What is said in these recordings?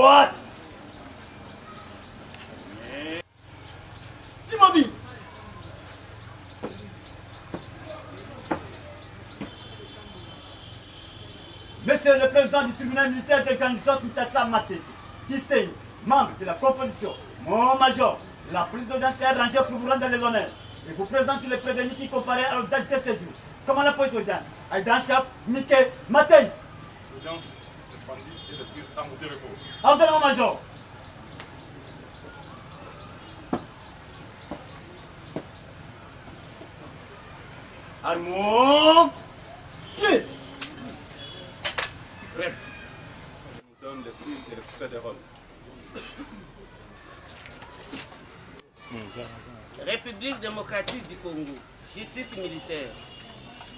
droite. Immobile. Monsieur le président du tribunal militaire de garnison Kinshasa Matete, distingue, membre de la composition, mon major, la prise d'audience est rangée pour vous rendre les honneurs. Et vous présente le prévenu qui comparaît à l'audience de ce jour. Comment la prise d'audience? Aïdan-chef, Mickey, Matin. L'audience suspendue et le prise en de repos. Ordonnez, mon major. Armons. Pied. Bref, je nous donne le prix de l'extrait des rôles. République démocratique du Congo, justice militaire,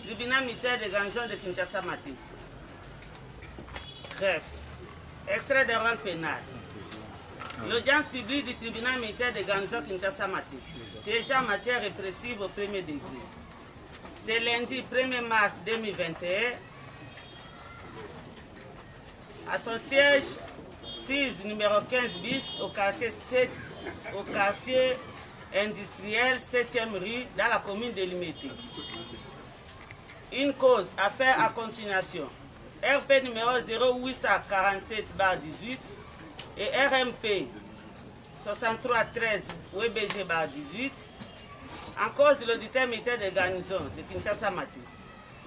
tribunal militaire de garnison de Kinshasa Maté. Bref, extrait des rôles pénal. L'audience publique du tribunal militaire de garnison Kinshasa Maté, siégeant en matière répressive au premier degré. C'est lundi 1er mars 2021. À son siège 6 numéro 15 bis au quartier industriel 7e rue dans la commune de Limité. Une cause à faire à continuation. RP numéro 0847/18 et RMP 6313 WBG/18 en cause de l'auditeur militaire de garnison de Kinshasa Maté,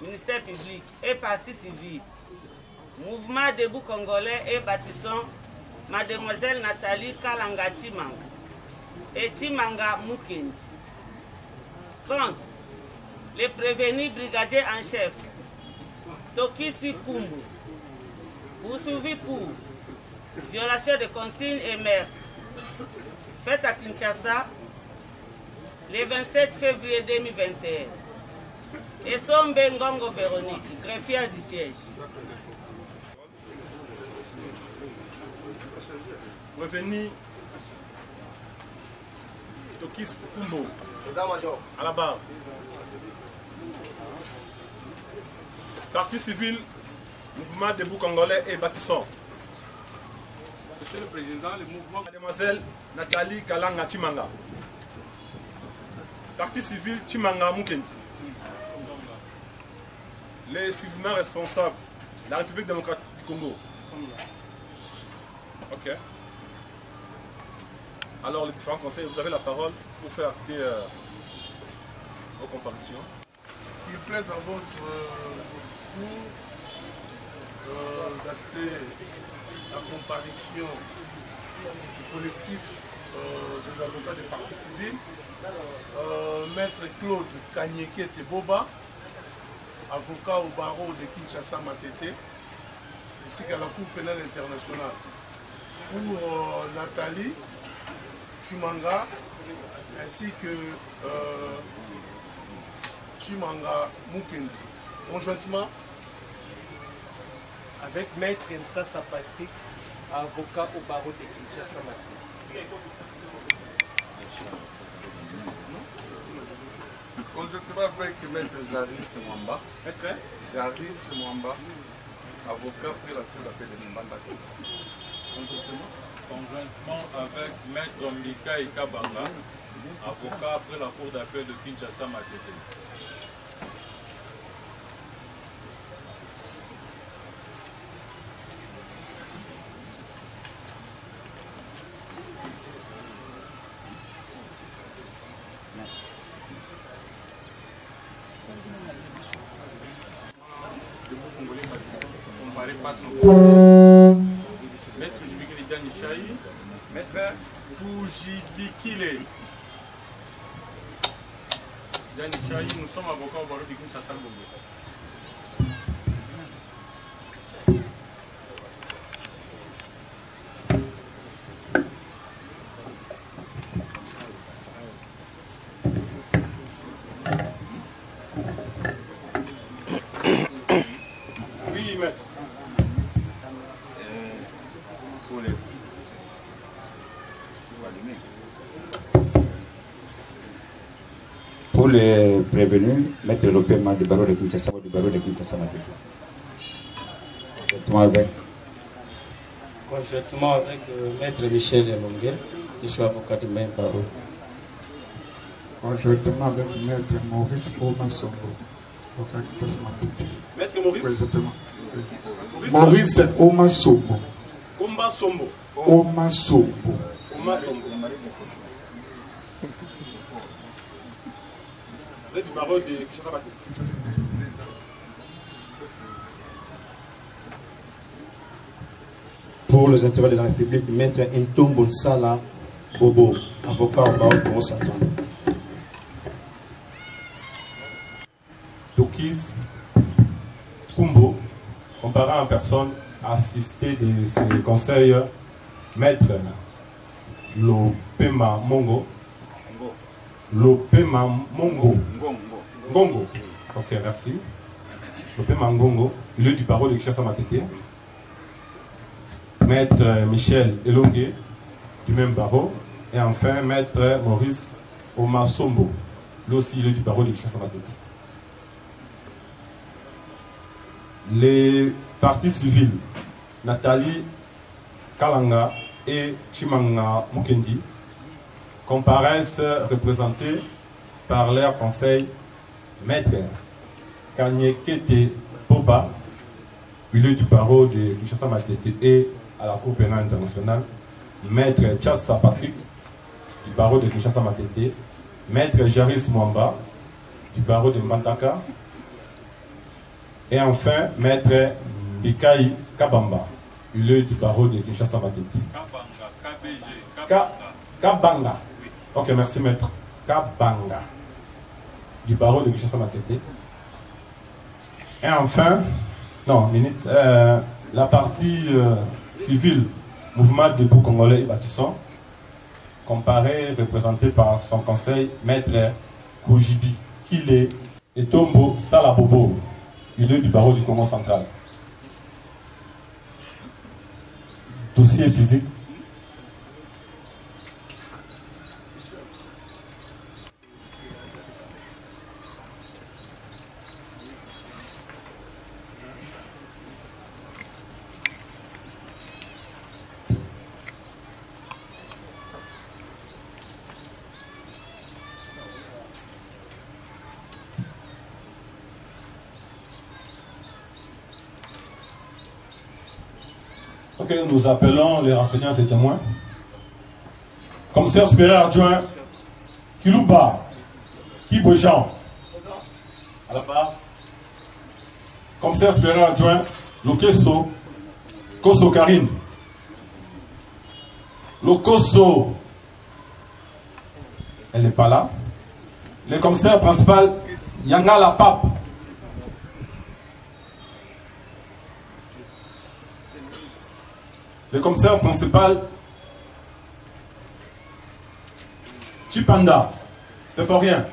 ministère public et partie civile. Mouvement debout congolais et bâtissant Mademoiselle Nathalie Kalanga Chimanga et Chimanga Mukendi. Contre les prévenus brigadiers en chef Tokisi Kumbu, poursuivi pour violation de consignes et meurtre faite à Kinshasa le 27 février 2021. Et Sombe Ngongo Véronique, greffière du siège. Prévenu Tokis Kumbo, à la barre. Partie civile, mouvement debout congolais et bâtissant. Monsieur le Président, le mouvement Mademoiselle Nathalie Kalanga Chimanga. Partie civile Chimanga Mukendi. Les suivants responsables, la République démocratique du Congo. Ok. Alors les différents conseils, vous avez la parole pour faire acter vos comparutions. Il plaise à votre cours d'acter la comparution du collectif des avocats des parties civiles, Maître Claude Kanyeke Teboba, avocat au barreau de Kinshasa Matete, ainsi qu'à la Cour pénale internationale. Pour Nathalie Chimanga, ainsi que Chimanga Mukendi. Conjointement avec Maître Ntsasa Patrick, avocat au barreau de Kinshasa Matete. Conjointement avec Maître Jaris Mwamba. Jaris Mwamba, avocat pour la Cour d'appel de Mbandaka. Conjointement avec Maître Mika Ikabanga, avocat après la Cour d'appel de Kinshasa Matete. Maître Jibikile Danishaï, Maître Koujibikile Danishaï, nous sommes avocats au barreau de Kinshasa Bongo. Oui, maître. Pour les prévenus, mettre le paiement du barreau de Kinshasa Matete. Avec Conjointement avec Maître Michel Elonguel, je suis avocat de même barreau. Conjointement avec Maître Maurice Omasongo, avocat de Tasmatete. Maître Maurice Exactement. Maurice Omasongo. Komba Sombo. Omasongo. Omasongo. Vous êtes du barreau de Kinshasa Matete. Pour les intérêts de la République, Maître Ntombo Nsala Bobo, avocat au barreau de Congo Central. Tokis Kumbo, comparé en personne, assisté de ses conseils, Maître Lopema Mongo. Lopema Mongo. Ngongo. Ok, merci. Lopema Ngongo, il est du barreau de Kinshasa Matete. Maître Michel Elongué, du même barreau. Et enfin, Maître Maurice Omasombo, lui aussi il est du barreau de Kinshasa Matete. Les partis civils, Nathalie Kalanga et Chimanga Mukendi, comparaissent représentés par leur conseil Maître Kanyekete Boba, il est du barreau de Kinshasa Matete et à la Cour pénale internationale, Maître Tchassa Patrick, du barreau de Kinshasa Matete, Maître Jaris Mwamba, du barreau de Mbandaka, et enfin Maître Bikai Kabamba, il est du barreau de Kinshasa Matete. Kabanga. Ok, merci Maître. Kabanga, du barreau de Kinshasa Matete. Et enfin, non, minute, la partie civile, Mouvement debout congolais et bâtissant, comparé, représenté par son conseil, Maître Koujibi, Kile et Tombo Salabobo, il est du barreau du Congo central. Dossier physique. Ok, nous appelons les renseignants et témoins. Commissaire supérieur adjoint Kilouba Kibojan à la barre. Commissaire supérieur adjoint Lokeso Koso Karine. Lokoso, elle n'est pas là. Le commissaire principal Yanga La Pape. Le commissaire principal Chipanda, c'est fort rien.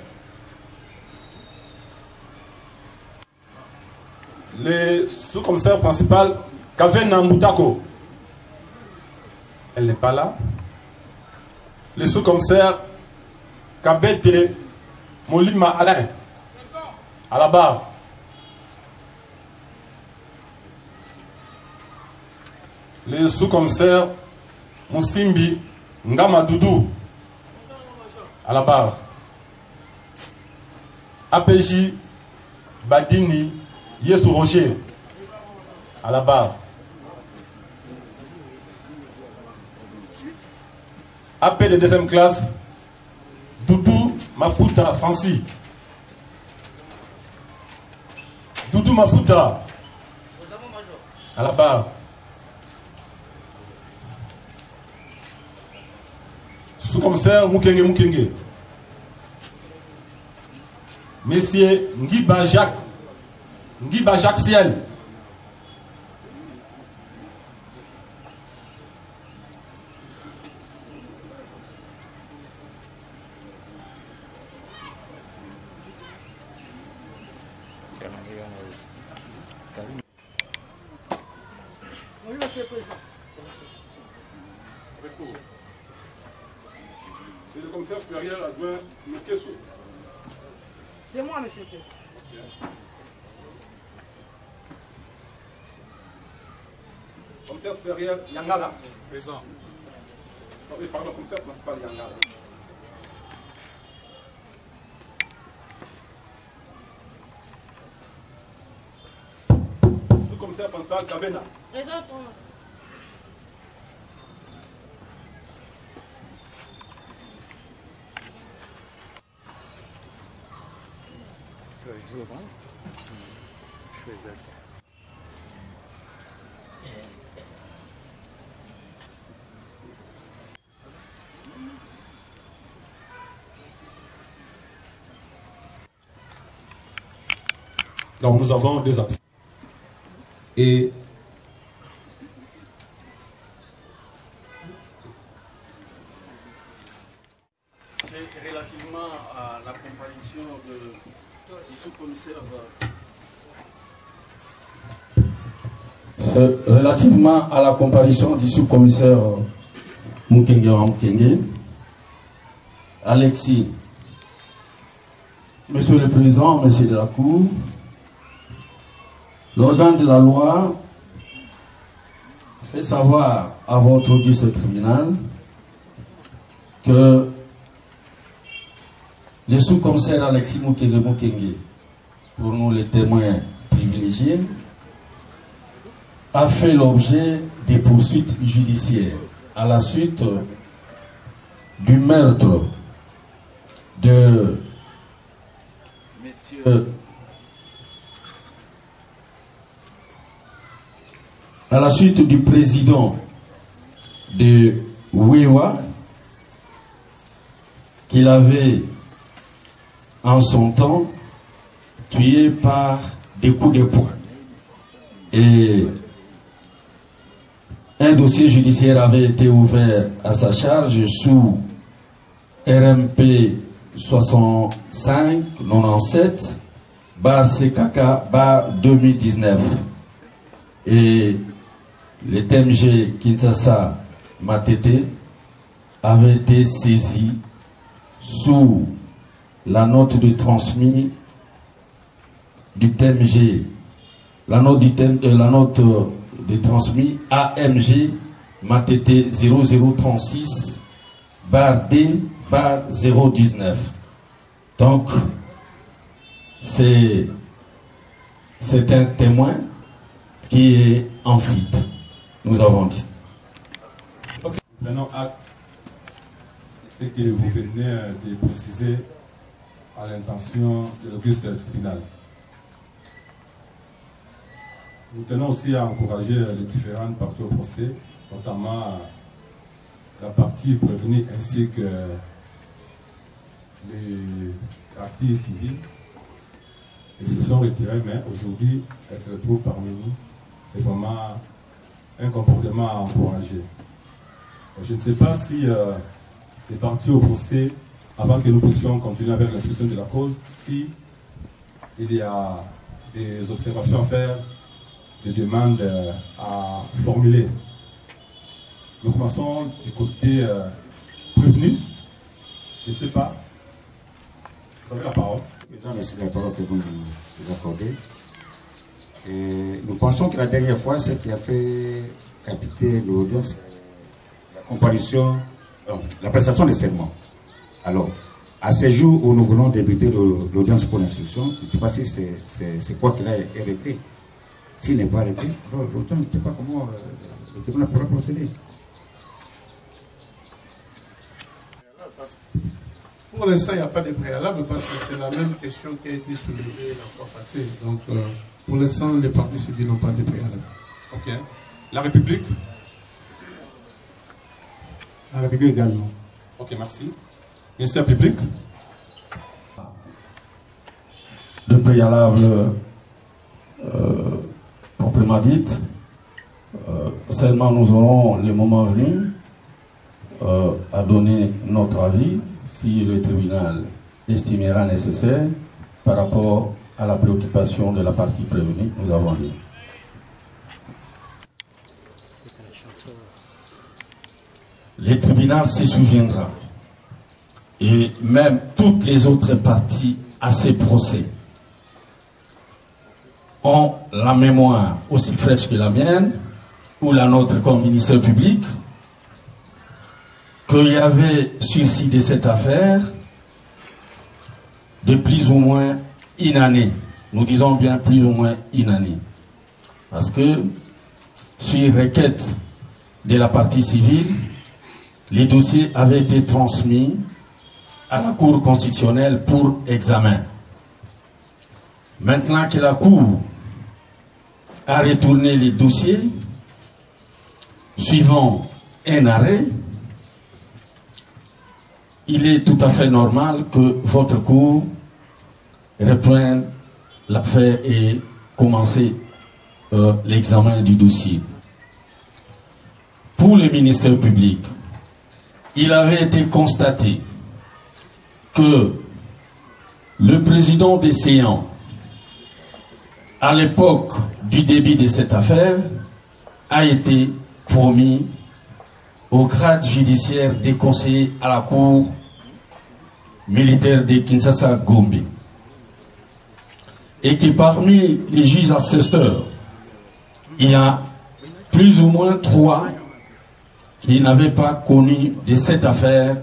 Le sous-commissaire principal Kavena Moutako, elle n'est pas là. Le sous-commissaire Kabete Molima Alain, à la barre. Le sous-commissaire Moussimbi Ngama Doudou, à la barre. APJ Badini Yesu Roger, à la barre. AP de deuxième classe Doudou Mafuta Francis. Doudou Mafuta, à la barre. Sous-commissaire Mukenge. Monsieur Ngiba Jacques Ciel. Oui, monsieur le président. C'est le commissaire supérieur adjoint Lokeso. C'est moi, monsieur le président. Commissaire supérieur Yangala. Présent. Oh, oui, pardon, commissaire principal Yangala. Sous-commissaire principal Kavena. Présent pour moi. Donc nous avons des absents. Et c'est relativement à la comparution du sous-commissaire. C'est relativement à la comparution du sous-commissaire Mukenge, Alexis, Monsieur le Président, Monsieur de la Cour, l'organe de la loi fait savoir à votre auguste tribunal que le sous-commissaire Alexis Mukenge, pour nous les témoins privilégiés, a fait l'objet des poursuites judiciaires à la suite du meurtre de messieurs à la suite du président de Wewa qu'il avait en son temps tué par des coups de poing. Et un dossier judiciaire avait été ouvert à sa charge sous RMP 65-97 /CKK/2019. Et le TMG Kinshasa Matete avait été saisi sous la note de transmis du TMG, la note de transmis AMG Matete 0036/D/019. Donc, c'est un témoin qui est en fuite, nous avons dit. Okay. Prenons acte de ce que vous venez de préciser à l'intention de l'auguste tribunal. Nous tenons aussi à encourager les différentes parties au procès, notamment la partie prévenue ainsi que les parties civiles. Ils se sont retirés, mais aujourd'hui, elles se retrouvent parmi nous. C'est vraiment un comportement à encourager. Je ne sais pas si les parties au procès, avant que nous puissions continuer avec l'instruction de la cause, si il y a des observations à faire, des demandes à formuler. Nous commençons du côté prévenu. Je ne sais pas. Vous avez la parole. Président, merci de la parole que vous nous accordez. Et nous pensons que la dernière fois, ce qui a fait capiter l'audience, la comparution, la prestation des serments. Alors, à ce jour où nous voulons débuter l'audience pour l'instruction, je ne sais pas si c'est quoi qu'il a arrêté. S'il n'est pas arrêté, alors l'autant ne sait pas comment le tribunal pourra procéder. Pour l'instant, il n'y a pas de préalable parce que c'est la même question qui a été soulevée la fois passée. Donc, pour l'instant, les partis civils n'ont pas de préalable. Ok. La République? La République également. Ok, merci. Ministère public? De préalable proprement dite, seulement nous aurons le moment venu à donner notre avis si le tribunal estimera nécessaire par rapport à la préoccupation de la partie prévenue, nous avons dit. Le tribunal se souviendra, et même toutes les autres parties à ces procès ont la mémoire aussi fraîche que la mienne, ou la nôtre comme ministère public, qu'il y avait suscité cette affaire de plus ou moins une année. Nous disons bien plus ou moins une année. Parce que, sur requête de la partie civile, les dossiers avaient été transmis à la Cour constitutionnelle pour examen. Maintenant que la Cour a retourné les dossiers, suivant un arrêt, il est tout à fait normal que votre Cour reprenne l'affaire et commence l'examen du dossier. Pour le ministère public, il avait été constaté que le président des séants, à l'époque du début de cette affaire, a été promis au grade judiciaire des conseillers à la Cour militaire de Kinshasa-Gombe. Et que parmi les juges assesseurs, il y a plus ou moins 3 qui n'avaient pas connu de cette affaire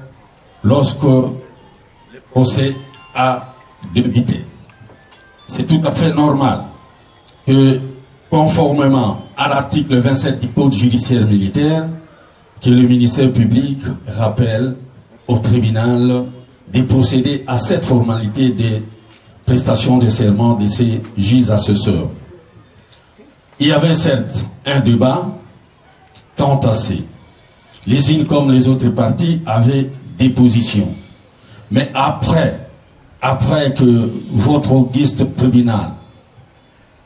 lorsque le procès a débuté. C'est tout à fait normal que, conformément à l'article 27 du Code judiciaire militaire, que le ministère public rappelle au tribunal de procéder à cette formalité de prestation de serment de ces juges assesseurs. Il y avait certes un débat quant à ces. Les unes comme les autres parties avaient des positions. Mais après que votre auguste tribunal,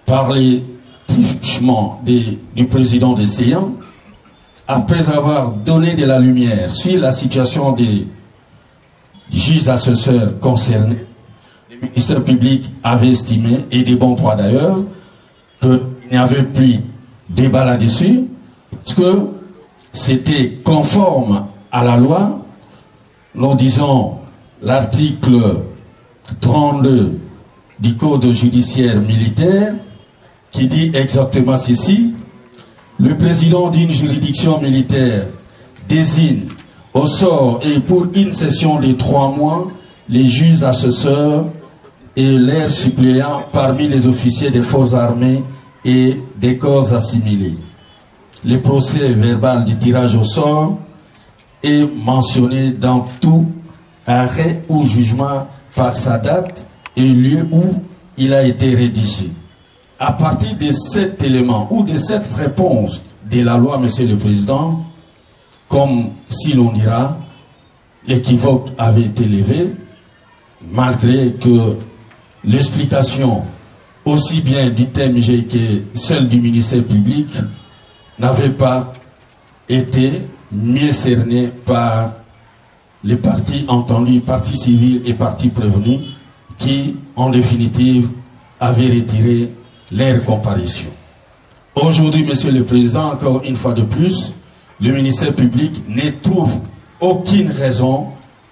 par les truchements du président des séants, après avoir donné de la lumière sur la situation des juges assesseurs concernés, le ministère public avait estimé, et des bons droits d'ailleurs, qu'il n'y avait plus débat là-dessus, parce que c'était conforme à la loi. Nous disons l'article 32 du Code judiciaire militaire qui dit exactement ceci: le président d'une juridiction militaire désigne au sort et pour une session de 3 mois les juges assesseurs et leurs suppléants parmi les officiers des forces armées et des corps assimilés. Le procès verbal du tirage au sort est mentionné dans tout arrêt ou jugement par sa date et lieu où il a été rédigé. À partir de cet élément ou de cette réponse de la loi, Monsieur le Président, comme si l'on dira, l'équivoque avait été levé, malgré que l'explication aussi bien du TMG que celle du ministère public n'avait pas été mieux cernée par les parties entendues, parties civiles et parties prévenues, qui, en définitive, avaient retiré leur comparution. Aujourd'hui, Monsieur le Président, encore une fois de plus, le ministère public ne trouve aucune raison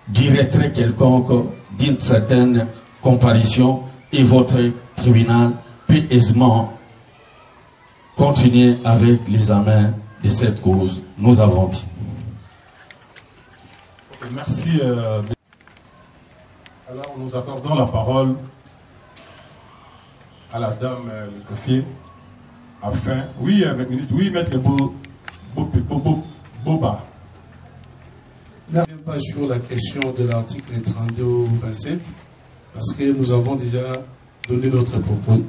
du retrait quelconque d'une certaine comparution et votre tribunal peut aisément continuer avec l'examen de cette cause, nous avons dit. Merci. Alors, nous accordons la parole à la dame le greffier, afin... Oui, oui, maître Boba. Je ne reviens pas sur la question de l'article 32 ou 27, parce que nous avons déjà donné notre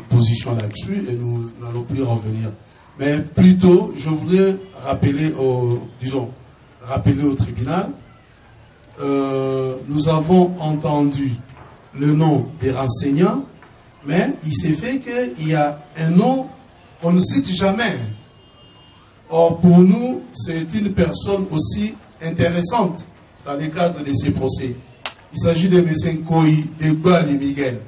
position là-dessus et nous n'allons plus revenir. Mais plutôt, je voudrais rappeler au tribunal, nous avons entendu le nom des renseignants, mais il s'est fait qu'il y a un nom qu'on ne cite jamais. Or, pour nous, c'est une personne aussi intéressante dans le cadre de ces procès. Il s'agit de M. Nkoyi Degbali Miguel.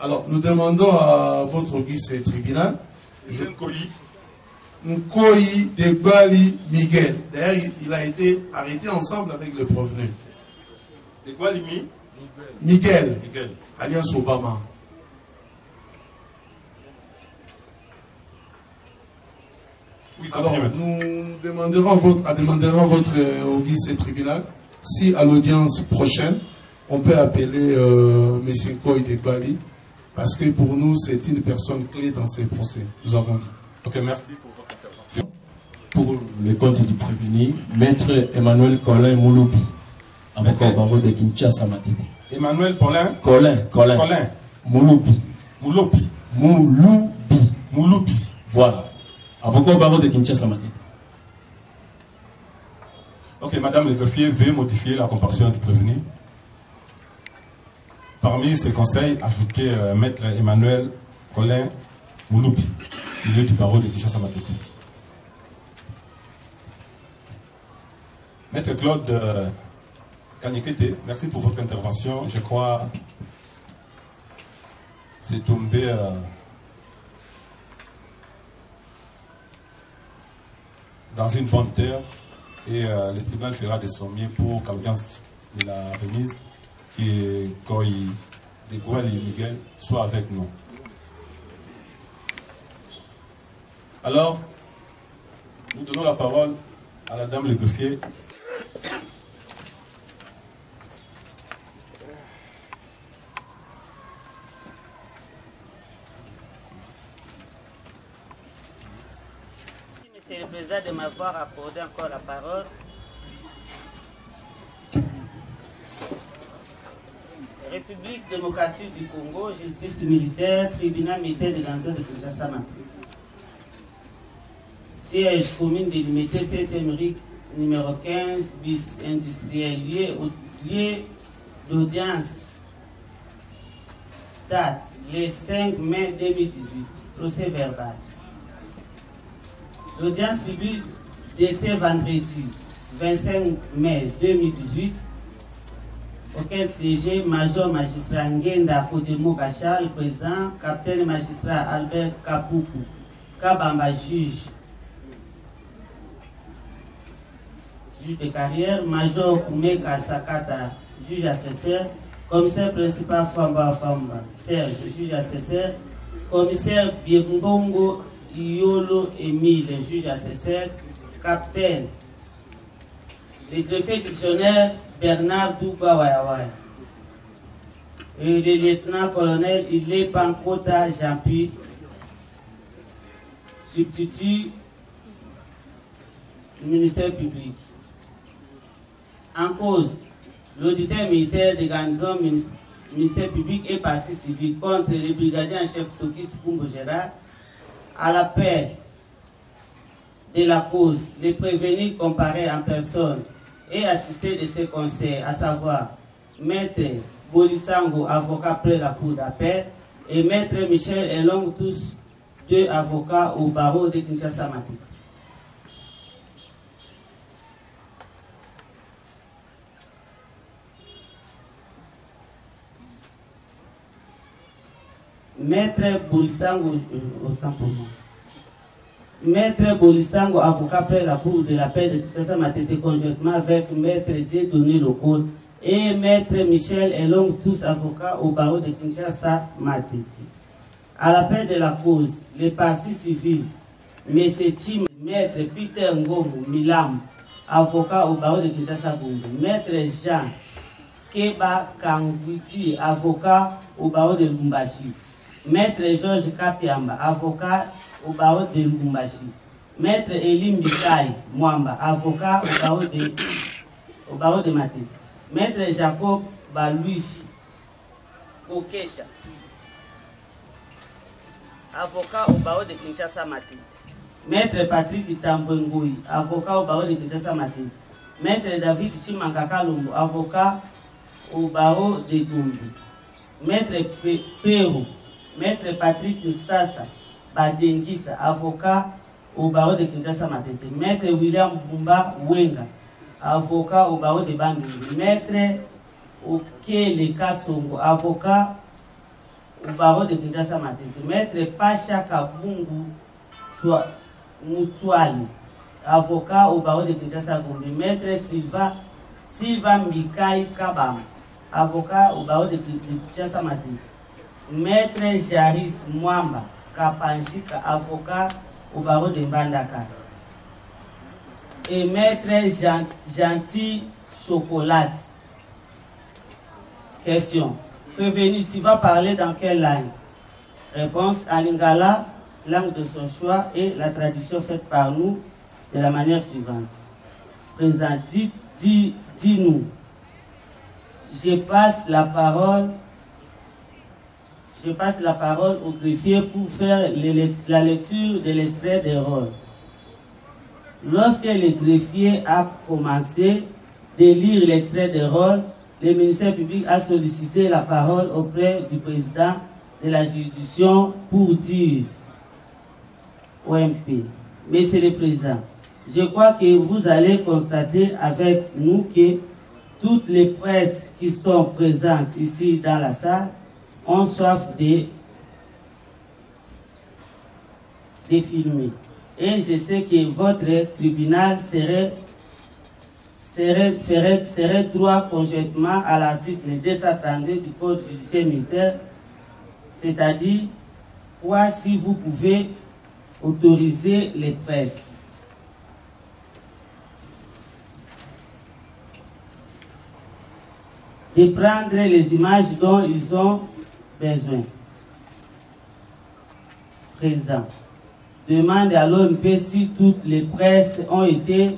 Alors, nous demandons à votre auguste tribunal, Nkoyi Degbali Miguel. D'ailleurs, il a été arrêté ensemble avec le prévenu. Degbali Miguel, alias Obama. Oui, alors, nous demanderons votre audience et tribunal si à l'audience prochaine, on peut appeler M. Koy de Bali, parce que pour nous, c'est une personne clé dans ces procès. Nous avons dit. Ok, merci pour votre intervention. Pour le compte du prévenu, Maître Emmanuel Colin Mouloubi, avocat au barreau de Kinshasa Matete. Emmanuel Colin Mouloubi. Mouloubi. Voilà. Avocat au barreau de Kinshasa Matete. Ok, Madame le greffier, veuillez modifier la comparution du prévenu. Parmi ces conseils, ajoutez Maître Emmanuel Colin Mouloubi. Il est du barreau de Kinshasa Matete. Maître Claude Kanyekete, merci pour votre intervention. Je crois que c'est tombé dans une bonne terre et le tribunal fera des sommiers pour qu'à l'audience de la remise, qui est Koy de Gouali Miguel, soit avec nous. Alors, nous donnons la parole à la dame le greffier. Monsieur le Président, de m'avoir accordé encore la parole. République démocratique du Congo, justice militaire, tribunal militaire de l'Anza de Kinshasa Matete. Siège commune délimitée 7e rue numéro 15 bis industriel, lieu d'audience. Date le 5 mai 2018. Procès verbal. L'audience publique de ce vendredi 25 mai 2018, auquel siégeait Major Magistrat Ngenda Kodemo Gachal, président, Capitaine Magistrat Albert Kapuku, Kabamba, juge de carrière, Major Koumeka Sakata, juge assesseur, commissaire principal Famba Famba, Serge, juge assesseur, commissaire Biembongo Iolo Emile, juge assesseur, capitaine, le greffier dictionnaire Bernard Doubawayaway, et le lieutenant-colonel Ilé Pankota Jean-Pierre, substitut du ministère public. En cause, l'auditeur militaire des garnisons ministère public et parti civil contre le brigadier en chef Tokis Kumbo Gérard, à l'appel de la cause, les prévenus comparés en personne et assistés de ces conseils, à savoir Maître Bolisango, avocat près la cour d'appel, et Maître Michel Elong, tous deux avocats au barreau de Kinshasa Matete. Maître Bolisango, autant pour moi. Maître Bolisango, avocat près la cour de la paix de Kinshasa Matete, conjointement avec Maître Dieudonné Lokol et Maître Michel Elong, tous avocats au barreau de Kinshasa Matete. À la paix de la cause, les partis civils, M. Tim, Maître Peter Ngomu Milam, avocat au barreau de Kinshasa Gombe, Maître Jean Keba Kanguti, avocat au barreau de Lumbashi, Maître Georges Kapiamba, avocat au barreau de Lubumbashi. Maître Elim Bikai Mwamba, avocat au barreau de Matete. Maître Jacob Baluichi Kokesha, avocat au barreau de Kinshasa Matete. Maître Patrick Tambwengoui, avocat au barreau de Kinshasa Matete. Maître David Chimankakalongo, avocat au barreau de Gombe. Maître Pero, Maître Patrick Sassa Badengisa, avocat au barreau de Kinshasa Matete. Maître William Bumba Wenga, avocat au barreau de Bandungu. Maître Okele Kasongo, avocat au barreau de Kinshasa Matete. Maître Pacha Kabungu Mutwali, avocat au barreau de Kinshasa Gombe. Maître Silva Mikai Kabam, avocat au barreau de Kinshasa Matete. Maître Jaris Mwamba Kapanjika, avocat au barreau de Mbandaka. et maître Gentil Chocolat. Question. Prévenu, tu vas parler dans quelle langue? Réponse, en lingala, langue de son choix et la traduction faite par nous de la manière suivante. Président, dis-nous. Je passe la parole au greffier pour faire la lecture de l'extrait des rôles. Lorsque le greffier a commencé de lire l'extrait des rôles, le ministère public a sollicité la parole auprès du président de la juridiction pour dire OMP. Monsieur le Président, je crois que vous allez constater avec nous que toutes les presses qui sont présentes ici dans la salle ont soif de filmer. Et je sais que votre tribunal serait droit conjointement à l'article 232 du Code judiciaire militaire, c'est-à-dire quoi si vous pouvez autoriser les presses. De prendre les images dont ils ont besoin. Président, demande à l'OMP si toutes les presses ont été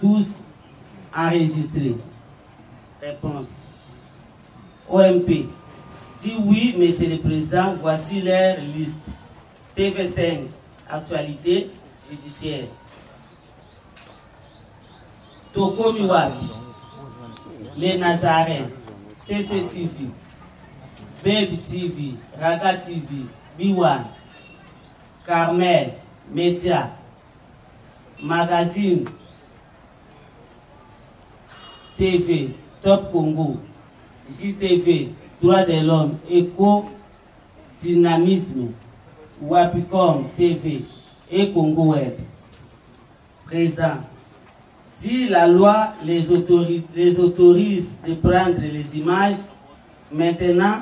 tous enregistrées. Réponse. OMP. Dit oui, Monsieur le Président, voici leur liste. TV5, actualité judiciaire. Toko Miwabi, Les Nazarens, CCTV, Baby TV, Raga TV, Biwan, Carmel, Média, Magazine, TV, Top Congo, JTV, Droits de l'homme, Éco, Dynamisme, Wapicom TV et Congo Web. Président, si la loi les autorise de prendre les images, maintenant,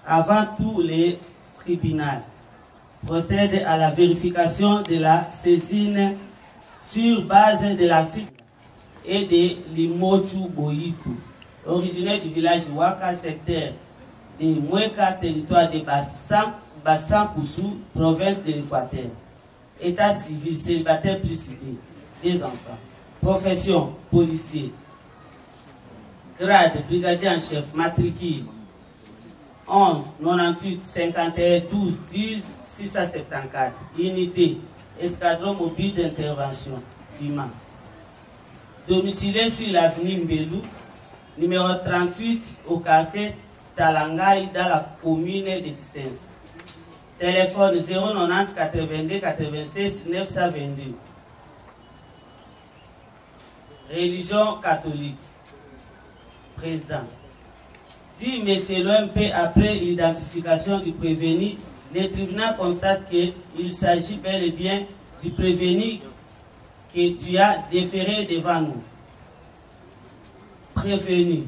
avant tout les tribunaux procède à la vérification de la saisine sur base de l'article et de Limochu Boyitu, originaire du village Waka, secteur de Mweka, territoire de Bassan-Poussou, province de l'Équateur. État civil, célibataire plus cité, des enfants. Profession, policier. Grade, brigadier en chef, matricule 11 98 51 12 10 674. Unité, escadron mobile d'intervention, FIMA. Domicilé sur l'avenue Mbelou, numéro 38 au quartier Talangaï dans la commune de Dissens. Téléphone 090 82 87 922. Religion catholique. Président. Dit M. l'OMP, après l'identification du prévenu, le tribunal constate qu'il s'agit bel et bien du prévenu que tu as déféré devant nous. Prévenu.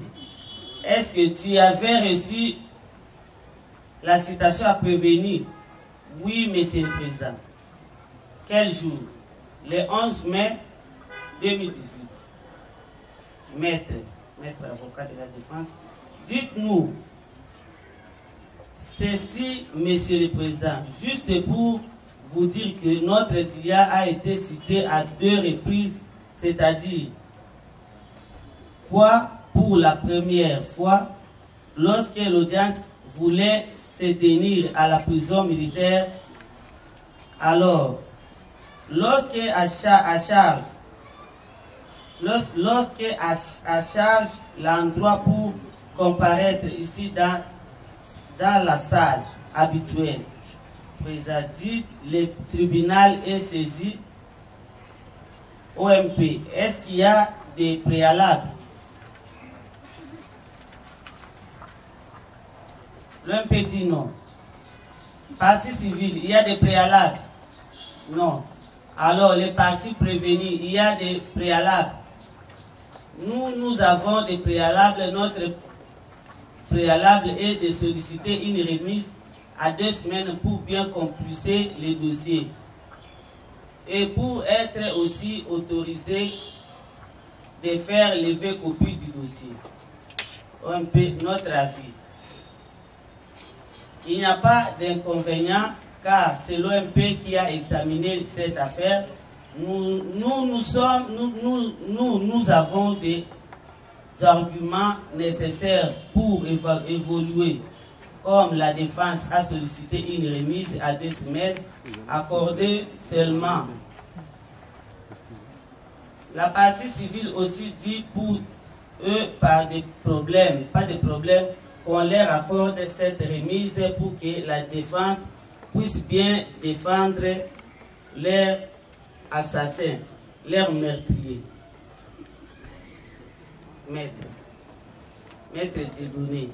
Est-ce que tu avais reçu la citation à prévenir? Oui, Monsieur le Président. Quel jour? Le 11 mai 2018. Maître avocat de la défense, dites-nous ceci, Monsieur le Président, juste pour vous dire que notre client a été cité à 2 reprises, c'est-à-dire quoi pour la première fois lorsque l'audience voulait se tenir à la prison militaire. Alors, lorsque à charge l'endroit pour comparaître ici dans la salle habituelle, président dit, le tribunal est saisi. OMP, est-ce qu'il y a des préalables? L'OMP dit non. Partie civile, il y a des préalables? Non. Alors, les parties prévenues, il y a des préalables? Nous avons des préalables. Notre préalable est de solliciter une remise à 2 semaines pour bien compulser les dossiers. et pour être aussi autorisé de faire lever copie du dossier. Un peu notre avis. Il n'y a pas d'inconvénient car c'est l'OMP qui a examiné cette affaire. Nous avons des arguments nécessaires pour évoluer, comme la défense a sollicité une remise à 2 semaines, accordée seulement. La partie civile aussi dit pour eux, pas de problème, qu'on leur accorde cette remise pour que la défense puisse bien défendre leurs assassins, leurs meurtriers. Maître Dieudonné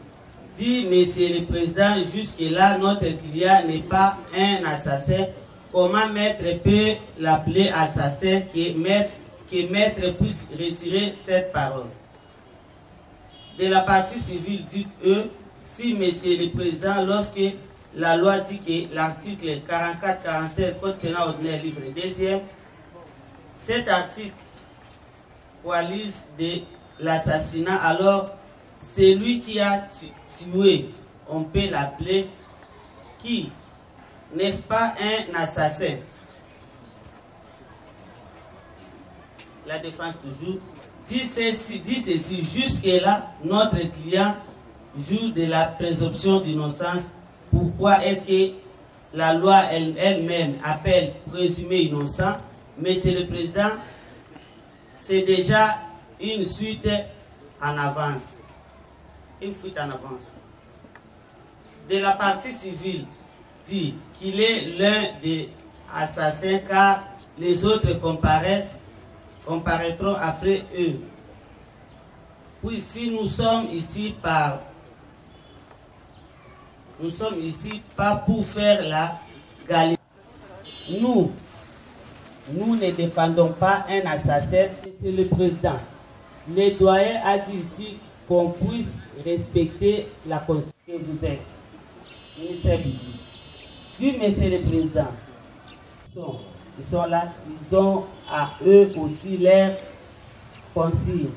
dit, Monsieur le Président, jusque-là, notre client n'est pas un assassin. Comment Maître peut l'appeler assassin que Maître puisse retirer cette parole? De la partie civile, dites-eux, si Monsieur le Président, lorsque la loi dit que l'article 44-47 Code pénal ordinaire livre 2e, cet article coalise de l'assassinat, alors celui qui a tué, on peut l'appeler qui? N'est-ce pas un assassin? La défense toujours dit ceci, jusque-là, notre client joue de la présomption d'innocence. Pourquoi est-ce que la loi elle-même appelle présumé innocent? Monsieur le Président, c'est déjà une suite en avance. Une fuite en avance. De la partie civile, dit qu'il est l'un des assassins car les autres comparaîtront après eux. Puis si nous sommes ici pas pour faire la galerie. Nous ne défendons pas un assassin. C'est le Président. Le doyen a dit ici qu'on puisse respecter la Constitution que vous êtes. Ministère public. Oui, Monsieur le Président, ils sont là, ils ont à eux aussi leur consigne.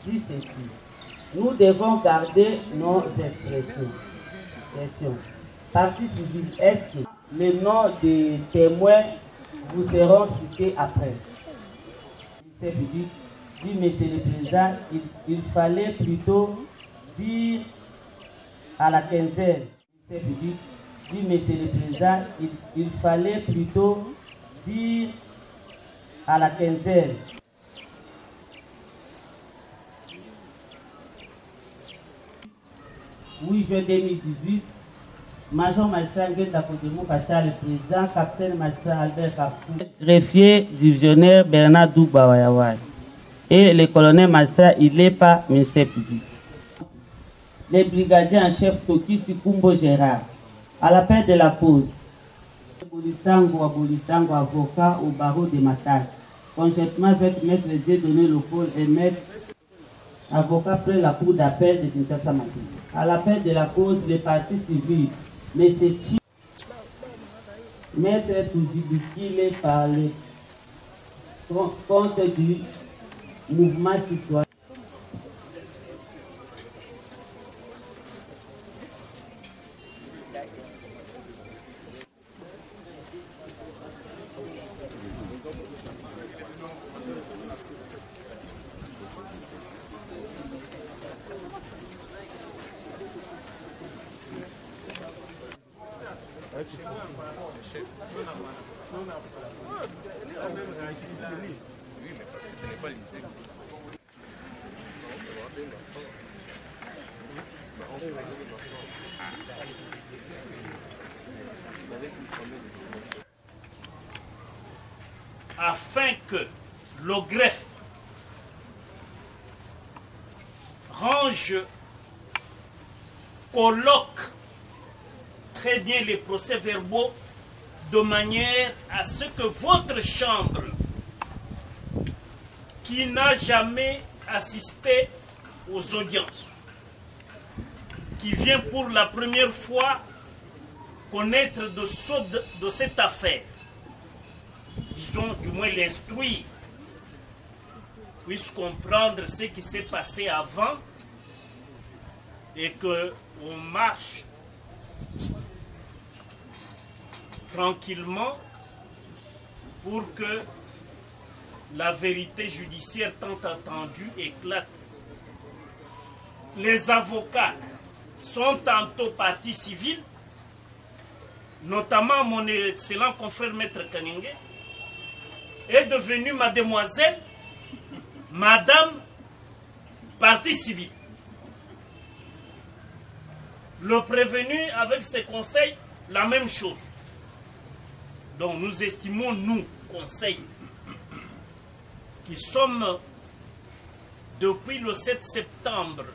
Dit ceci. Nous devons garder nos expressions. Partie civile, est-ce que les noms des témoins vous seront cités après? Ministère public dit, Monsieur le Président, il fallait plutôt dire à la quinzaine. Ministère public dit, Monsieur le Président, il fallait plutôt dire à la quinzaine. Oui, juin 2018, Major magistrat Nguenda Kodemou Kacha, le président, capitaine magistrat Albert Kafou, greffier divisionnaire Bernard Doubawayaway et le colonel magistrat Ilepa, ministère public. Les brigadiers en chef Toki Sikumbo Gérard, à l'appel de la cause, Bolisango, avocat au barreau de Matane, conjointement avec maître Dieudonné Lopol et maître avocat près la cour d'appel de Kinshasa Matin. À l'appel de la cause, les partis civils, mais c'est maître Toujibikile par les comptes du mouvement citoyen. Afin que le greffe range, colloque très bien les procès-verbaux de manière à ce que votre chambre, qui n'a jamais assisté aux audiences, qui vient pour la première fois connaître de cette affaire, moins l'instruire, puisse comprendre ce qui s'est passé avant et qu'on marche tranquillement pour que la vérité judiciaire tant attendue éclate. Les avocats sont tantôt partie civile, notamment mon excellent confrère Maître Kaningé, est devenu mademoiselle, madame, partie civile. Le prévenu avec ses conseils, la même chose. Donc nous estimons, nous, conseils, qui sommes depuis le 7 septembre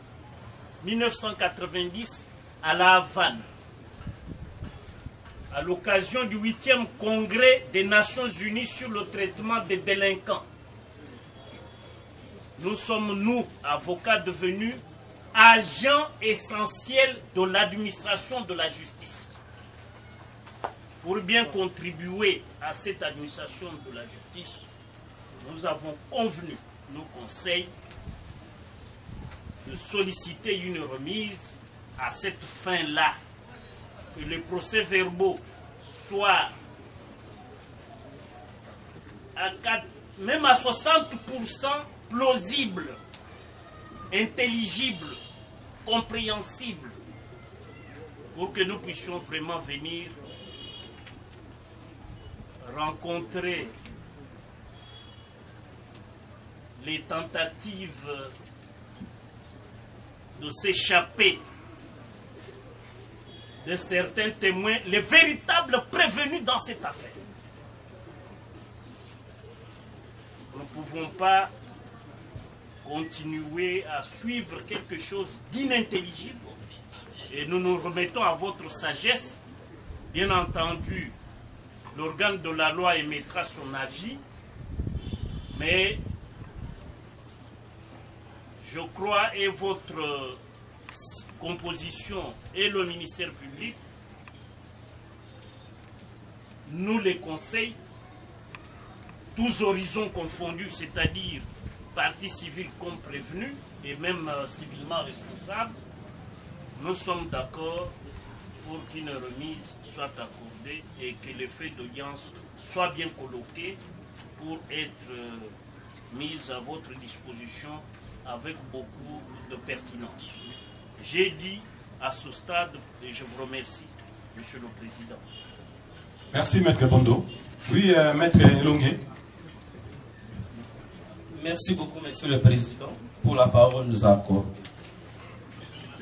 1990 à La Havane, à l'occasion du 8e congrès des Nations Unies sur le traitement des délinquants. Nous sommes, nous, avocats, devenus agents essentiels de l'administration de la justice. Pour bien contribuer à cette administration de la justice, nous avons convenu, nos conseils, de solliciter une remise à cette fin-là, que les procès-verbaux soient même à 60% plausibles, intelligibles, compréhensibles, pour que nous puissions vraiment venir rencontrer les tentatives de s'échapper de certains témoins, les véritables prévenus dans cette affaire. Nous ne pouvons pas continuer à suivre quelque chose d'inintelligible et nous nous remettons à votre sagesse. Bien entendu, l'organe de la loi émettra son avis, mais je crois, et votre composition et le ministère public, nous les conseils, tous horizons confondus, c'est-à-dire partie civile comme prévenu et même civilement responsable, nous sommes d'accord pour qu'une remise soit accordée et que les faits d'audience soient bien colloqués pour être mis à votre disposition avec beaucoup de pertinence. J'ai dit à ce stade, et je vous remercie, Monsieur le Président. Merci, Maître Bondo. Oui, Maître Elongué. Merci beaucoup, Monsieur le Président, pour la parole nous accorde.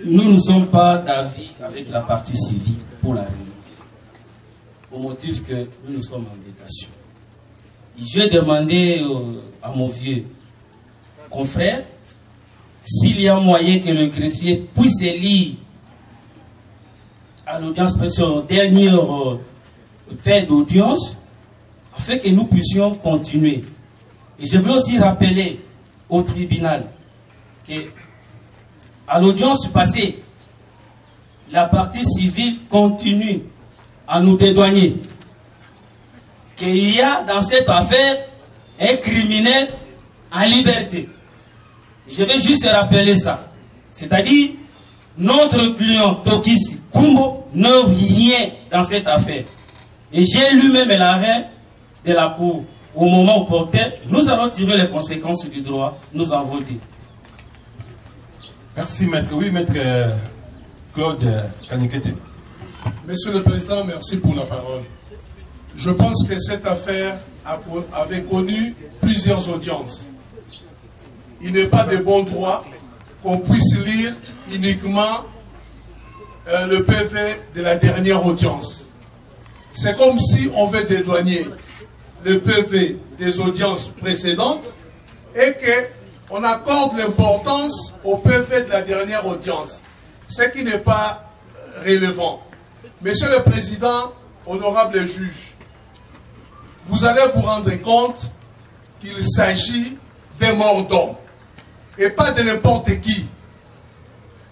Nous ne sommes pas d'avis avec la partie civile pour la remise, au motif que nous sommes en détention. J'ai demandé à mon vieux confrère s'il y a moyen que le greffier puisse lire à l'audience son dernier fait d'audience afin que nous puissions continuer. Et je veux aussi rappeler au tribunal que à l'audience passée, la partie civile continue à nous dédouaner qu'il y a dans cette affaire un criminel en liberté. Je vais juste rappeler ça. C'est-à-dire, notre client Tokisi Kumbo n'a rien dans cette affaire. Et j'ai lu même l'arrêt de la Cour. Au moment opportun, nous allons tirer les conséquences du droit, nous en voter. Merci, Maître. Oui, Maître Claude Kanikete. Monsieur le Président, merci pour la parole. Je pense que cette affaire avait connu plusieurs audiences. Il n'est pas de bon droit qu'on puisse lire uniquement le PV de la dernière audience. C'est comme si on veut dédouaner le PV des audiences précédentes et qu'on accorde l'importance au PV de la dernière audience, ce qui n'est pas relevant. Monsieur le Président, honorable juge, vous allez vous rendre compte qu'il s'agit d'un mort d'homme et pas de n'importe qui.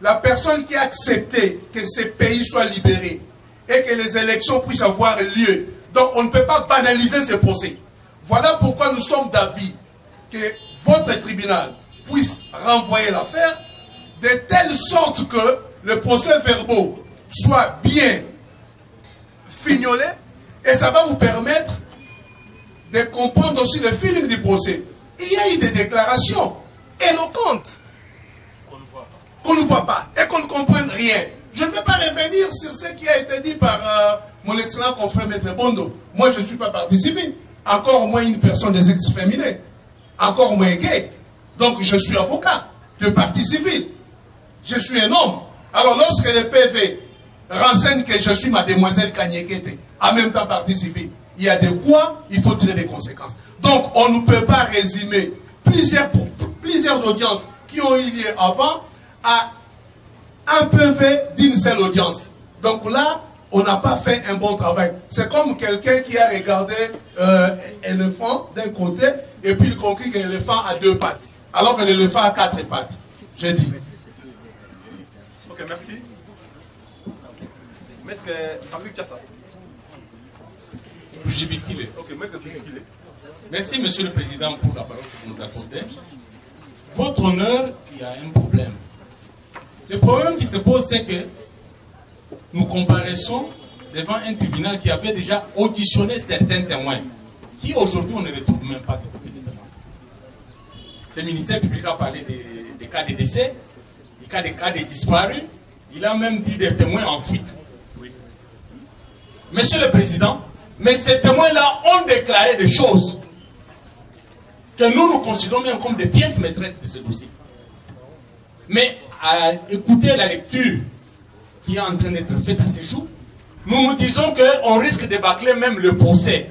La personne qui a accepté que ce pays soit libéré et que les élections puissent avoir lieu. Donc on ne peut pas banaliser ce procès. Voilà pourquoi nous sommes d'avis que votre tribunal puisse renvoyer l'affaire de telle sorte que le procès-verbal soit bien fignolé et ça va vous permettre de comprendre aussi le feeling du procès. Il y a eu des déclarations éloquentes qu'on ne voit pas et qu'on ne comprenne rien. Je ne vais pas revenir sur ce qui a été dit par mon excellent confrère Maître Bondo. Moi, je ne suis pas partie civile. Encore moins une personne des ex-féminins. Encore moins gay. Donc, je suis avocat de partie civile. Je suis un homme. Alors, lorsque le PV renseigne que je suis mademoiselle Kanyekete, en même temps partie civile, il y a de quoi il faut tirer des conséquences. Donc, on ne peut pas résumer plusieurs audiences qui ont eu lieu avant à un PV d'une seule audience. Donc là, on n'a pas fait un bon travail. C'est comme quelqu'un qui a regardé un éléphant d'un côté et puis il conclut que l'éléphant a 2 pattes, alors que l'éléphant a 4 pattes. J'ai dit. Ok, merci. Maître Abik Tchassa. Ok, Maître Bujibikile. Merci, Monsieur le Président, pour la parole que vous nous accordez. Votre honneur, il y a un problème. Le problème qui se pose, c'est que nous comparaissons devant un tribunal qui avait déjà auditionné certains témoins, qui aujourd'hui on ne retrouve même pas de témoins. Le ministère public a parlé des cas de décès, des cas de disparus, il a même dit des témoins en fuite. Oui. Monsieur le Président, mais ces témoins-là ont déclaré des choses que nous considérons bien comme des pièces maîtresses de ce dossier. Mais à écouter la lecture qui est en train d'être faite à ce jour, nous nous disons qu'on risque de bâcler même le procès.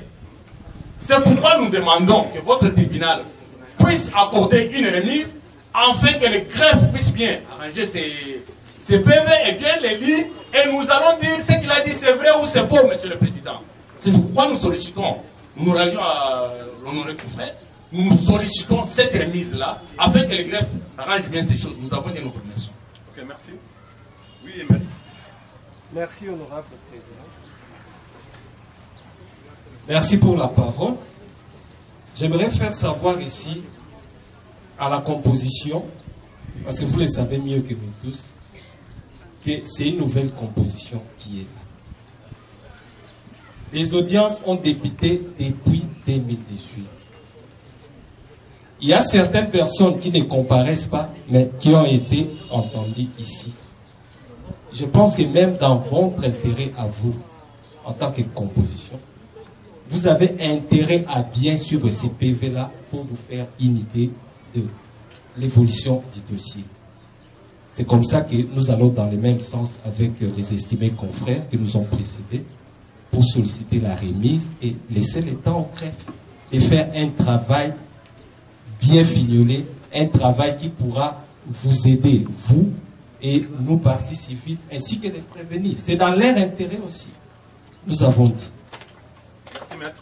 C'est pourquoi nous demandons que votre tribunal puisse accorder une remise afin que le greffe puisse bien arranger ses PV et bien les lire et nous allons dire ce qu'il a dit c'est vrai ou c'est faux, Monsieur le Président. C'est pourquoi nous sollicitons, nous rallions à l'honoré confrère, nous sollicitons cette remise-là afin que le greffe arrange bien ces choses. Nous avons des informations. Ok, merci. Oui, Emmanuel. Merci, honorable président. Merci pour la parole. J'aimerais faire savoir ici, à la composition, parce que vous le savez mieux que nous tous, que c'est une nouvelle composition qui est là. Les audiences ont débuté depuis 2018. Il y a certaines personnes qui ne comparaissent pas, mais qui ont été entendues ici. Je pense que même dans votre intérêt à vous, en tant que composition, vous avez intérêt à bien suivre ces PV-là pour vous faire une idée de l'évolution du dossier. C'est comme ça que nous allons dans le même sens avec les estimés confrères qui nous ont précédés pour solliciter la remise et laisser le temps au greffe et faire un travail bien fignolé, un travail qui pourra vous aider, vous et nous, parties civiles, ainsi que les prévenir. C'est dans leur intérêt aussi. Nous avons dit. Merci, maître.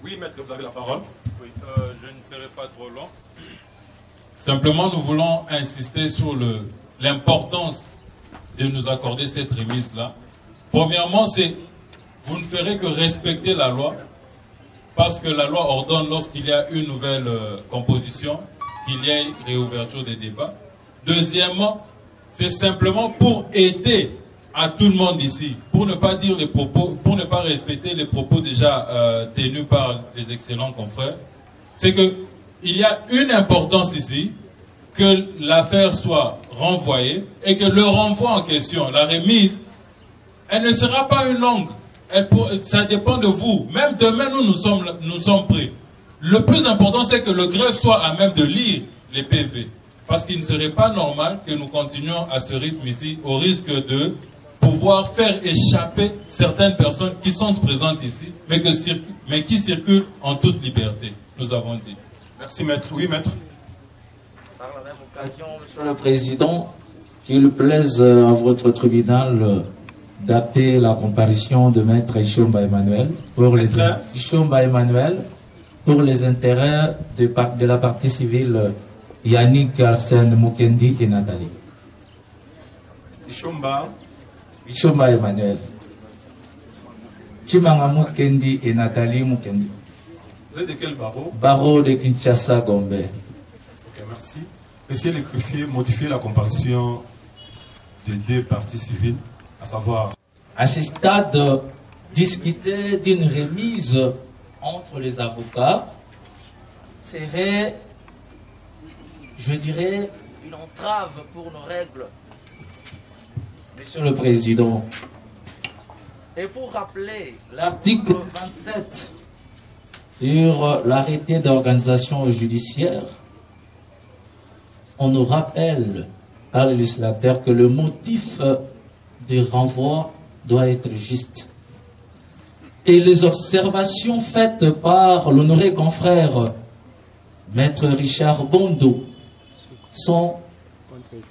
Oui, maître, vous avez la parole. Oui, je ne serai pas trop long. Simplement, nous voulons insister sur l'importance de nous accorder cette remise-là. Premièrement, c'est vous ne ferez que respecter la loi, parce que la loi ordonne lorsqu'il y a une nouvelle composition, qu'il y ait réouverture des débats. Deuxièmement, c'est simplement pour aider à tout le monde ici, pour ne pas dire les propos, pour ne pas répéter les propos déjà tenus par les excellents confrères. C'est que il y a une importance ici, que l'affaire soit renvoyée et que le renvoi en question, la remise, elle ne sera pas une longue. Ça dépend de vous. Même demain, nous sommes prêts. Le plus important, c'est que le greffe soit à même de lire les PV. Parce qu'il ne serait pas normal que nous continuions à ce rythme ici, au risque de pouvoir faire échapper certaines personnes qui sont présentes ici, mais qui circulent en toute liberté. Nous avons dit. Merci, maître. Oui, maître. Par la même occasion, Monsieur le Président, qu'il plaise à votre tribunal d'appeler la comparution de Maître Ishomba Emmanuel pour les intérêts de la partie civile Yannick Arsène Mukendi et Nathalie. Ishomba Emmanuel. Chimanga Mukendi et Nathalie Mukendi. Vous êtes de quel barreau? Barreau de Kinshasa, Gombe. Ok, merci. Monsieur le greffier, modifier la comparution des deux parties civiles, à savoir... À ce stade, discuter d'une remise entre les avocats serait, je dirais, une entrave pour nos règles. Monsieur le Président, et pour rappeler l'article 27 sur l'arrêté d'organisation judiciaire, on nous rappelle par le législateur que le motif du renvoi doit être juste. Et les observations faites par l'honoré confrère Maître Richard Bondo sont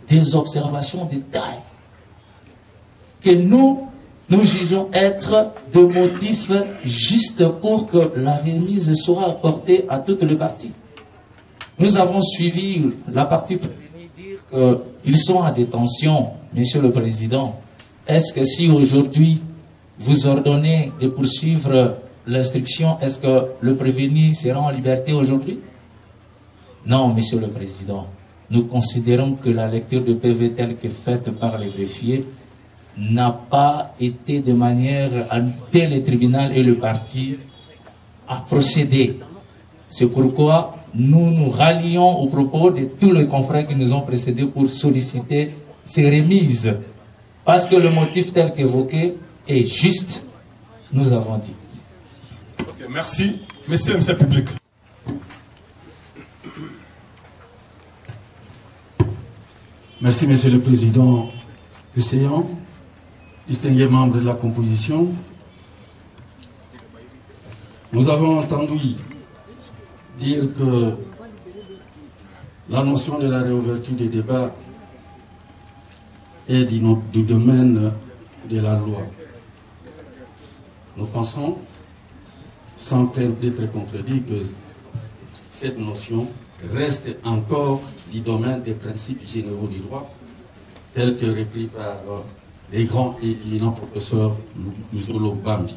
des observations de taille que nous jugeons être de motifs justes pour que la remise soit accordée à toutes les parties. Nous avons suivi la partie prévenue dire qu'ils sont en détention, Monsieur le Président. Est-ce que si aujourd'hui vous ordonnez de poursuivre l'instruction, est-ce que le prévenu sera en liberté aujourd'hui? Non, Monsieur le Président. Nous considérons que la lecture de PV telle que faite par les greffiers n'a pas été de manière à inviter le tribunal et le parti à procéder. C'est pourquoi nous nous rallions aux propos de tous les confrères qui nous ont précédés pour solliciter ces remises. Parce que le motif tel qu'évoqué est juste, nous avons dit. Ok, merci. Monsieur le public. Merci, Monsieur le Président du séance, distingués membres de la composition. Nous avons entendu dire que la notion de la réouverture des débats est du domaine de la loi. Nous pensons, sans crainte d'être contredit, que cette notion reste encore du domaine des principes généraux du droit, tels que repris par les grands et éminents professeurs Musolo Bambi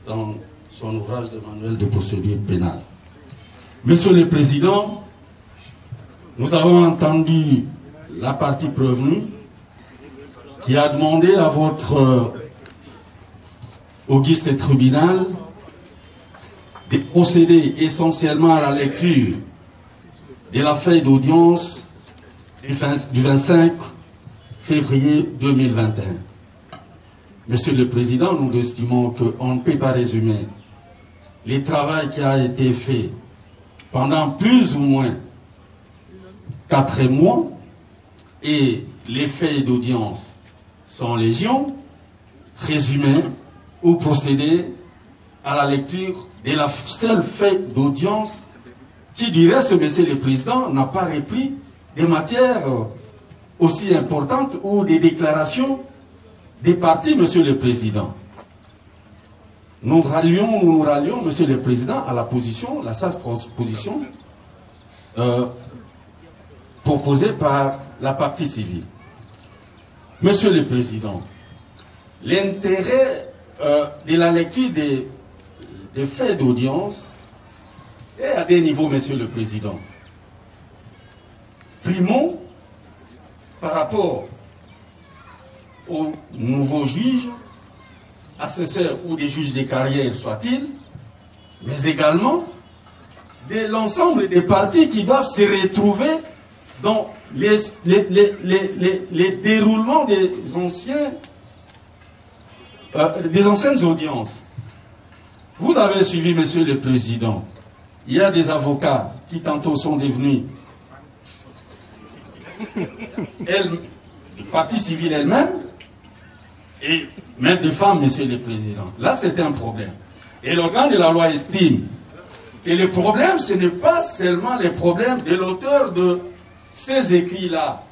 dans son ouvrage de manuel de procédure pénale. Monsieur le Président, nous avons entendu la partie prévenue qui a demandé à votre auguste tribunal de procéder essentiellement à la lecture de la feuille d'audience du 25 février 2021. Monsieur le Président, nous estimons qu'on ne peut pas résumer le travail qui a été fait pendant plus ou moins 4 mois, et les feuilles d'audience sont légion, résumer ou procéder à la lecture de la seule feuille d'audience qui, du reste, Monsieur le Président, n'a pas repris des matières aussi importantes ou des déclarations des partis, Monsieur le Président. Nous nous rallions, Monsieur le Président, à la position, la sage position proposée par la partie civile. Monsieur le Président, l'intérêt de la lecture des faits d'audience est à des niveaux, Monsieur le Président. Primo, par rapport aux nouveaux juges, assesseurs ou des juges de carrière soient-ils, mais également de l'ensemble des partis qui doivent se retrouver dans les déroulements des anciennes audiences. Vous avez suivi, Monsieur le Président, il y a des avocats qui tantôt sont devenus partie civile elle-même, et même des femmes, Monsieur le Président. Là, c'est un problème. Et l'organe de la loi estime que le problème, ce n'est pas seulement le problème de l'auteur de ces écrits-là,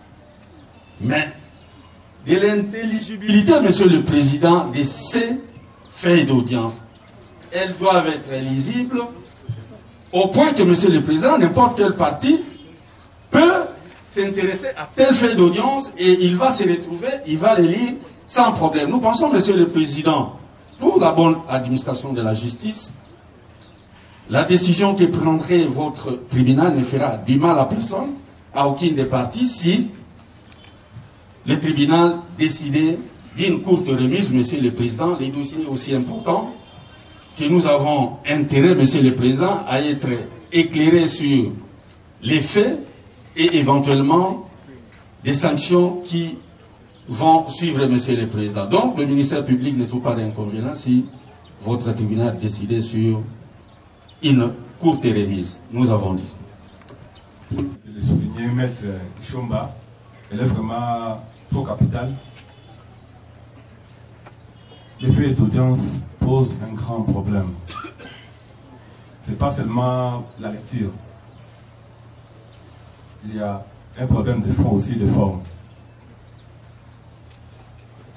mais de l'intelligibilité, Monsieur le Président, de ces feuilles d'audience. Elles doivent être lisibles au point que, Monsieur le Président, n'importe quel parti peut s'intéresser à telle feuille d'audience et il va se retrouver, il va les lire sans problème. Nous pensons, Monsieur le Président, pour la bonne administration de la justice, La décision que prendrait votre tribunal ne fera du mal à personne, à aucune des parties, si le tribunal décidait d'une courte remise, Monsieur le Président, les dossiers aussi importants que nous avons intérêt, Monsieur le Président, à être éclairés sur les faits et éventuellement des sanctions qui vont suivre, Monsieur le Président. Donc, le ministère public ne trouve pas d'inconvénient si votre tribunal décidait sur une courte remise. Nous avons dit. Le souligner, Maître Chomba, elle est vraiment trop capitale. L'effet d'audience pose un grand problème. Ce n'est pas seulement la lecture. Il y a un problème de fond aussi, de forme.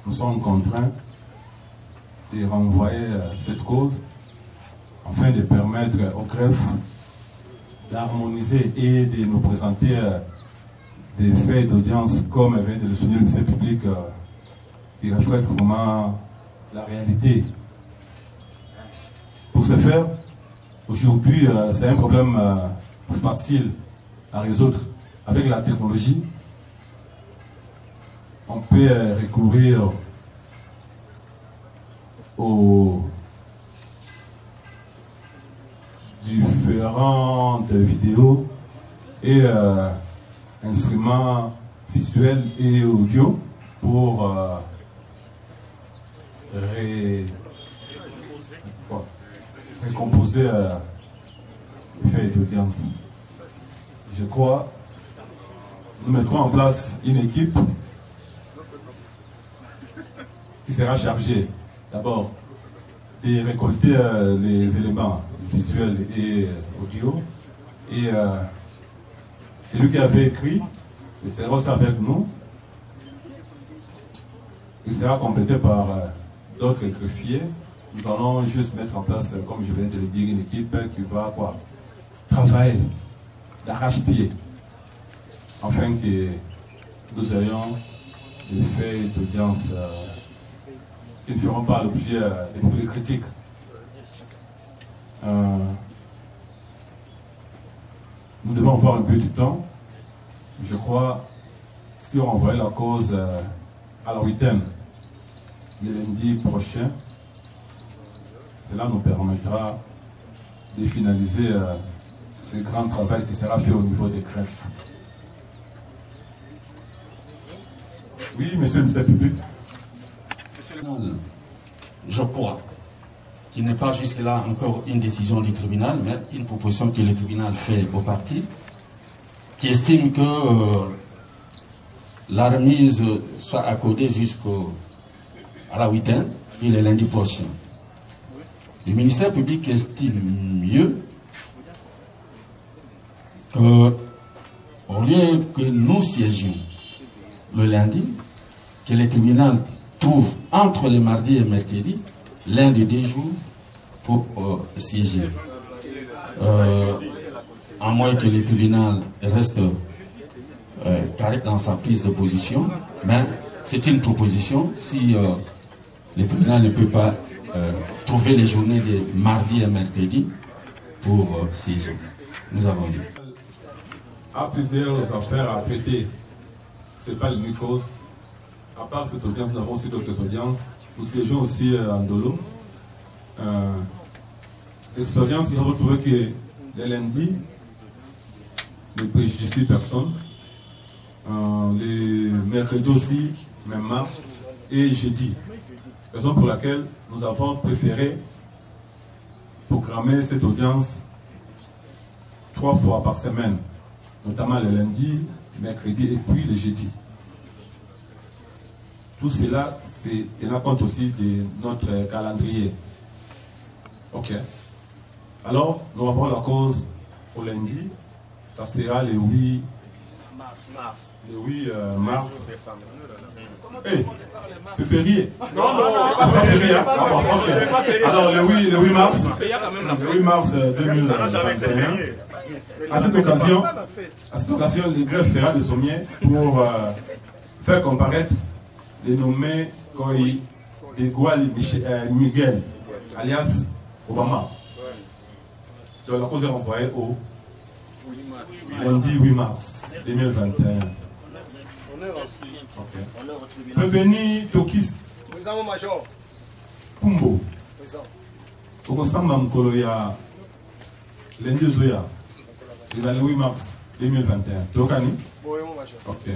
Nous sommes contraints de renvoyer cette cause afin de permettre au greffe d'harmoniser et de nous présenter des faits d'audience comme vient de le souligner le ministère public qui reflètent vraiment la réalité. Pour ce faire, aujourd'hui, c'est un problème facile à résoudre. Avec la technologie, on peut recourir aux différentes vidéos et instruments visuels et audio pour récomposer les faits d'audience. Je crois nous mettrons en place une équipe qui sera chargée d'abord de récolter les éléments visuels et audio. Et celui qui avait écrit, il sera aussi avec nous. Il sera complété par d'autres greffiers. Nous allons juste mettre en place, comme je viens de le dire, une équipe qui va travailler d'arrache-pied afin que nous ayons des faits d'audience qui ne feront pas l'objet de beaucoup de critiques. Nous devons voir un peu du temps. Je crois, si on envoie la cause à la 8e, le lundi prochain, cela nous permettra de finaliser ce grand travail qui sera fait au niveau des greffes. Oui, monsieur le ministre public. Je crois qu'il n'est pas jusque-là encore une décision du tribunal, mais une proposition que le tribunal fait aux parties, qui estime que la remise soit accordée jusqu'à la 8e et le lundi prochain. Le ministère public estime mieux que, au lieu que nous siégions le lundi, que le tribunal trouve entre le mardi et le mercredi l'un des 2 jours pour siéger. À moins que le tribunal reste carré dans sa prise de position, mais c'est une proposition. Si le tribunal ne peut pas trouver les journées de mardi et mercredi pour siéger. Nous avons dit. À plusieurs affaires à traiter. Ce n'est pas l'unique cause. À part cette audience, nous avons aussi d'autres audiences. Nous siégeons aussi en Dolo. Cette audience, nous avons trouvé que les lundis ne préjudicient personne. Les mercredis aussi, même mardi et jeudi. Raison pour laquelle nous avons préféré programmer cette audience 3 fois par semaine, notamment le lundi, mercredi et puis le jeudi. Tout cela, c'est tenant compte aussi de notre calendrier. Ok. Alors, nous avons la cause au lundi. Ça sera le 8 mars. Le 8 mars. Hey, c'est férié. Non, c'est pas férié. Alors, le 8 mars. Le 8 mars 2021. À cette occasion, le greffe fera des sommiers pour faire comparaître les nommés de Miguel, alias Obama. Donc la cause est renvoyée au lundi 8 mars 2021. Ok. Prévenu Tokis. Kumbo. Okosamba mkolo ya lundi zoya. Le 8 mars 2021. Tokani? Ok.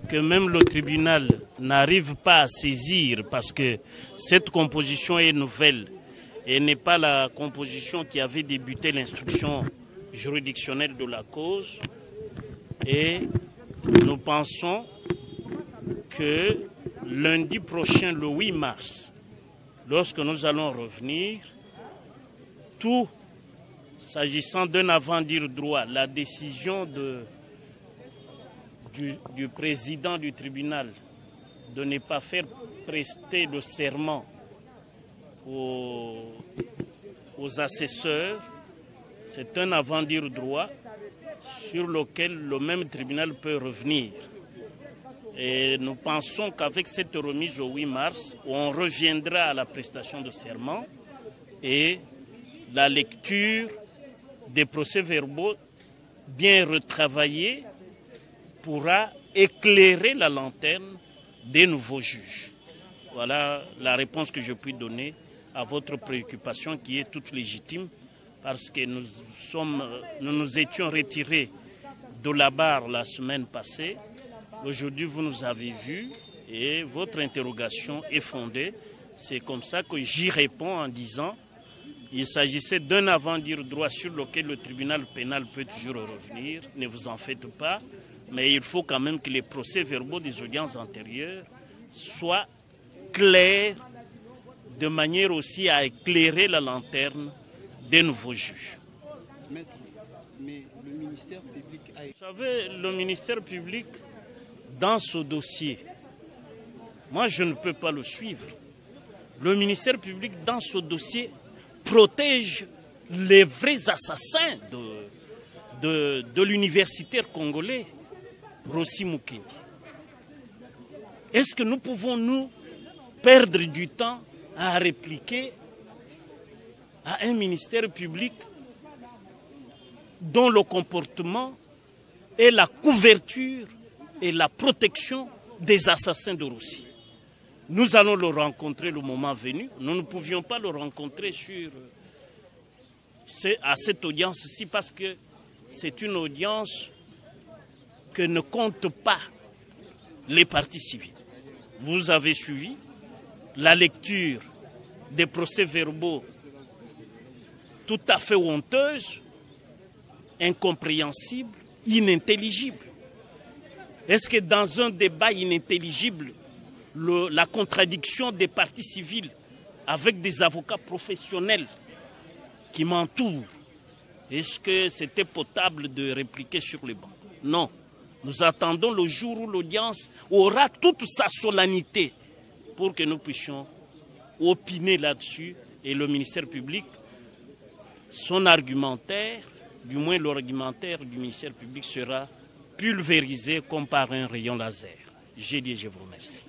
Que même le tribunal n'arrive pas à saisir parce que cette composition est nouvelle et n'est pas la composition qui avait débuté l'instruction juridictionnelle de la cause. Et nous pensons que lundi prochain, le 8 mars, lorsque nous allons revenir, tout s'agissant d'un avant-dire droit, la décision du président du tribunal de ne pas faire prester le serment aux assesseurs, c'est un avant-dire droit sur lequel le même tribunal peut revenir. Et nous pensons qu'avec cette remise au 8 mars, on reviendra à la prestation de serment et la lecture des procès-verbaux bien retravaillés pourra éclairer la lanterne des nouveaux juges. Voilà la réponse que je puis donner à votre préoccupation qui est toute légitime parce que nous nous étions retirés de la barre la semaine passée. Aujourd'hui, vous nous avez vus et votre interrogation est fondée. C'est comme ça que j'y réponds en disant il s'agissait d'un avant-dire droit sur lequel le tribunal pénal peut toujours revenir. Ne vous en faites pas. Mais il faut quand même que les procès-verbaux des audiences antérieures soient clairs de manière aussi à éclairer la lanterne des nouveaux juges. Maître, mais le ministère public a... Vous savez, le ministère public, dans ce dossier, moi je ne peux pas le suivre. Le ministère public, dans ce dossier, protège les vrais assassins de l'universitaire congolais. Rossi Mukendi. Est-ce que nous pouvons nous perdre du temps à répliquer à un ministère public dont le comportement est la couverture et la protection des assassins de Rossi? Nous allons le rencontrer le moment venu. Nous ne pouvions pas le rencontrer à cette audience-ci parce que c'est une audience que ne comptent pas les parties civiles. Vous avez suivi la lecture des procès-verbaux tout à fait honteuse, incompréhensible, inintelligible. Est-ce que dans un débat inintelligible, la contradiction des parties civiles avec des avocats professionnels qui m'entourent, est-ce que c'était potable de répliquer sur les bancs? Non. Nous attendons le jour où l'audience aura toute sa solennité pour que nous puissions opiner là-dessus et le ministère public, son argumentaire, du moins l'argumentaire du ministère public sera pulvérisé comme par un rayon laser. J'ai dit, je vous remercie.